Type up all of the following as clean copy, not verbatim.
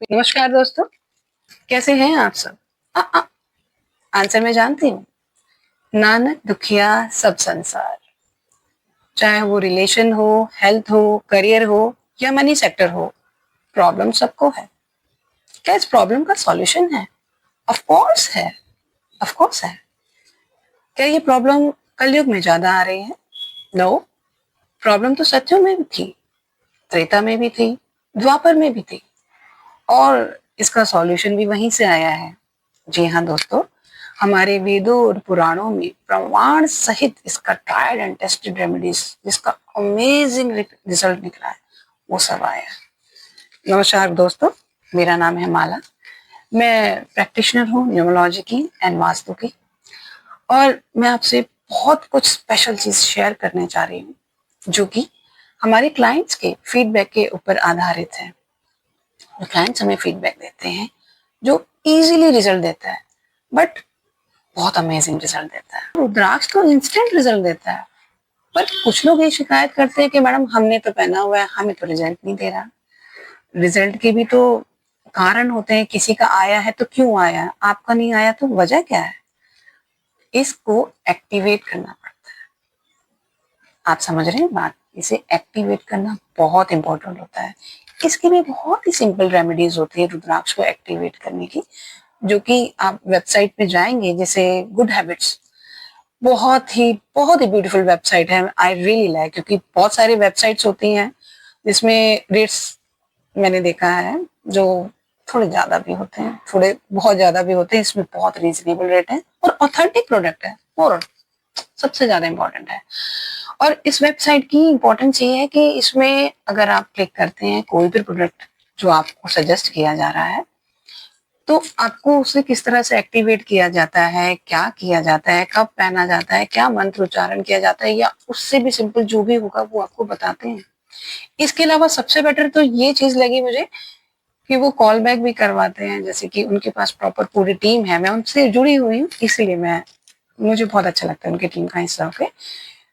नमस्कार दोस्तों, कैसे हैं आप सब? अ, अ, आंसर मैं जानती हूँ। नानक दुखिया सब संसार। चाहे वो रिलेशन हो, हेल्थ हो, करियर हो या मनी सेक्टर हो, प्रॉब्लम सबको है। क्या इस प्रॉब्लम का सॉल्यूशन है? ऑफ कोर्स है, ऑफ कोर्स है। क्या ये प्रॉब्लम कलयुग में ज्यादा आ रही है? नो, प्रॉब्लम तो सत्युग में भी थी, त्रेता में भी थी, द्वापर में भी थी और इसका सॉल्यूशन भी वहीं से आया है। जी हाँ दोस्तों, हमारे वेदों और पुराणों में प्रमाण सहित इसका ट्राइड एंड टेस्टेड रेमेडीज जिसका अमेजिंग रिजल्ट निकला है वो सब आया है। नमस्कार दोस्तों, मेरा नाम है माला। मैं प्रैक्टिशनर हूँ न्यूमरोलॉजी की एंड वास्तु की और मैं आपसे बहुत कुछ स्पेशल चीज शेयर करने जा रही हूँ जो कि हमारे क्लाइंट्स के फीडबैक के ऊपर आधारित है। क्लाइंट्स हमें फीडबैक देते हैं जो इजीली रिजल्ट देता है, बट बहुत अमेजिंग रिजल्ट देता है। रुद्राक्ष तो इंस्टेंट रिजल्ट देता है, पर कुछ लोग ये शिकायत करते हैं कि मैडम हमने तो पहना हुआ है, हमें तो रिजल्ट नहीं दे रहा। रिजल्ट के भी तो कारण होते हैं, किसी का आया है तो क्यों आया, आपका नहीं आया तो वजह क्या है? इसको एक्टिवेट करना पड़ता है। आप समझ रहे हैं बात? इसे एक्टिवेट करना बहुत इंपॉर्टेंट होता है। इसकी भी बहुत ही सिंपल रेमेडीज होती है रुद्राक्ष को एक्टिवेट करने की, जो कि आप वेबसाइट पे जाएंगे जैसे गुड हैबिट्स, बहुत ही ब्यूटीफुल वेबसाइट है। आई रियली लाइक, क्योंकि बहुत सारी वेबसाइट्स होती हैं जिसमें रेट्स मैंने देखा है जो थोड़े ज्यादा भी होते हैं, थोड़े बहुत ज्यादा भी होते हैं। इसमें बहुत रीजनेबल रेट है और ऑथेंटिक प्रोडक्ट है, और सबसे ज्यादा इम्पोर्टेंट है। और इस वेबसाइट की इम्पोर्टेंस ये है कि इसमें अगर आप क्लिक करते हैं कोई भी प्रोडक्ट जो आपको सजेस्ट किया जा रहा है, तो आपको उसे किस तरह से एक्टिवेट किया जाता है, क्या किया जाता है, कब पहना जाता है, क्या मंत्र उच्चारण किया जाता है, या उससे भी सिंपल जो भी होगा वो आपको बताते हैं। इसके अलावा सबसे बेटर तो ये चीज लगी मुझे कि वो कॉल बैक भी करवाते हैं, जैसे कि उनके पास प्रॉपर पूरी टीम है। मैं उनसे जुड़ी हुई हूँ, इसीलिए मुझे बहुत अच्छा लगता है उनकी टीम का हिस्सा होके,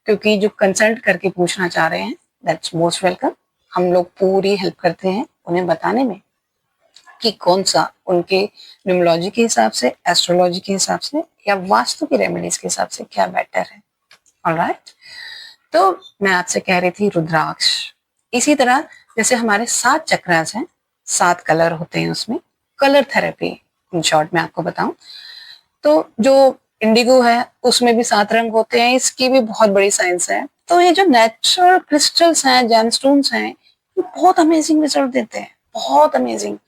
क्योंकि जो कंसल्ट करके पूछना चाह रहे हैं, दैट्स मोस्ट वेलकम। हम लोग पूरी हेल्प करते हैं उन्हें बताने में कि कौन सा उनके न्यूमरोलॉजी के हिसाब से, एस्ट्रोलॉजी के हिसाब से या वास्तु की रेमेडीज के हिसाब से क्या बेटर है। ऑलराइट, तो मैं आपसे कह रही थी रुद्राक्ष। इसी तरह जैसे हमारे 7 चक्रास हैं, 7 कलर होते हैं उसमें। कलर थेरेपी इन शॉर्ट में आपको बताऊं तो जो इंडिगो है उसमें भी 7 रंग होते हैं, इसकी भी बहुत बड़ी साइंस है। तो ये जो नेचुरल क्रिस्टल्स हैं, जेमस्टोन्स हैं, ये बहुत अमेजिंग रिजल्ट देते हैं, बहुत अमेजिंग।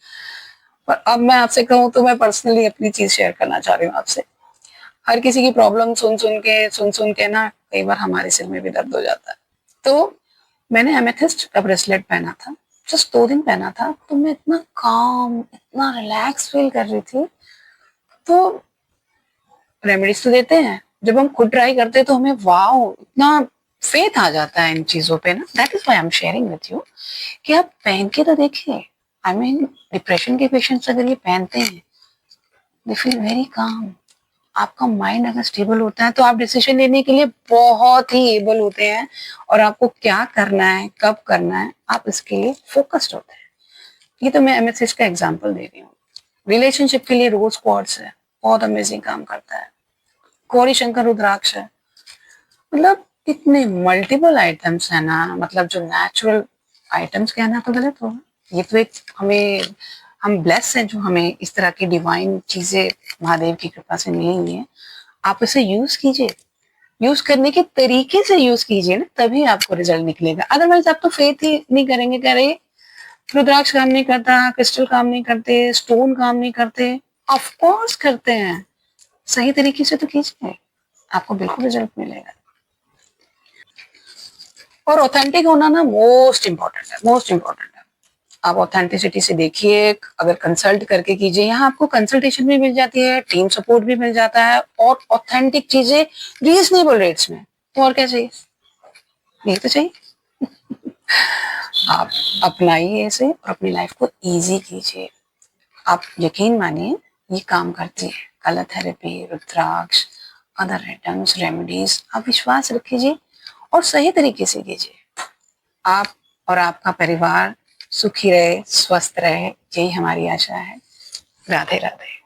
पर अब मैं आपसे कहूँ तो मैं पर्सनली अपनी चीज शेयर करना चाह रही हूँ आपसे। हर किसी की प्रॉब्लम सुन सुन के ना कई बार हमारे सिर में भी दर्द हो जाता है। तो मैंने एमेथिस्ट का ब्रेसलेट पहना था, जस्ट 2 दिन पहना था, तो मैं इतना काम, इतना रिलैक्स फील कर रही थी। तो रेमेडीज तो देते हैं, जब हम खुद ट्राई करते हैं तो हमें वाओ इतना फेथ आ जाता है इन चीजों पे ना। That is why I am sharing with you कि आप पहन के तो देखिए। आई मीन डिप्रेशन के पेशेंट्स अगर ये पहनते हैं, दे फील वेरी काम। आपका माइंड अगर स्टेबल होता है तो आप डिसीजन लेने के लिए बहुत ही एबल होते हैं, और आपको क्या करना है, कब करना है, आप इसके लिए फोकस्ड होते हैं। ये तो मैं एमएसएस का एग्जांपल दे रही हूँ। रिलेशनशिप के लिए रोज क्वार्ट्स है, बहुत अमेजिंग काम करता है। गौरी शंकर रुद्राक्ष है। मतलब इतने मल्टीपल आइटम्स है ना, मतलब जो नेचुरल आइटम्स कहना तो गलत होगा, ये तो एक हमें, हम ब्लेस हैं जो हमें इस तरह की डिवाइन चीजें महादेव की कृपा से मिली हुई है। आप इसे यूज कीजिए, यूज करने के तरीके से यूज कीजिए ना, तभी आपको रिजल्ट निकलेगा। अदरवाइज आप तो फेथ ही नहीं करेंगे, कह रहे रुद्राक्ष काम नहीं करता, क्रिस्टल काम नहीं करते, स्टोन काम नहीं करते। ऑफ कोर्स करते हैं, सही तरीके से तो कीजिए, आपको बिल्कुल रिजल्ट मिलेगा। और ऑथेंटिक होना ना मोस्ट इम्पोर्टेंट है, मोस्ट इम्पोर्टेंट है। आप ऑथेंटिसिटी से देखिए, अगर कंसल्ट करके कीजिए, यहाँ आपको कंसल्टेशन भी मिल जाती है, टीम सपोर्ट भी मिल जाता है, और ऑथेंटिक चीजें रीजनेबल रेट्स में। तो और क्या चाहिए? यही तो चाहिए। आप अपनाइए इसे और अपनी लाइफ को इजी कीजिए। आप यकीन मानिए ये काम करती है। कलर थेरेपी, रुद्राक्ष, अदर आइटम्स, रेमेडीज, आप विश्वास रखिए और सही तरीके से कीजिए। आप और आपका परिवार सुखी रहे, स्वस्थ रहे, यही हमारी आशा है। राधे राधे।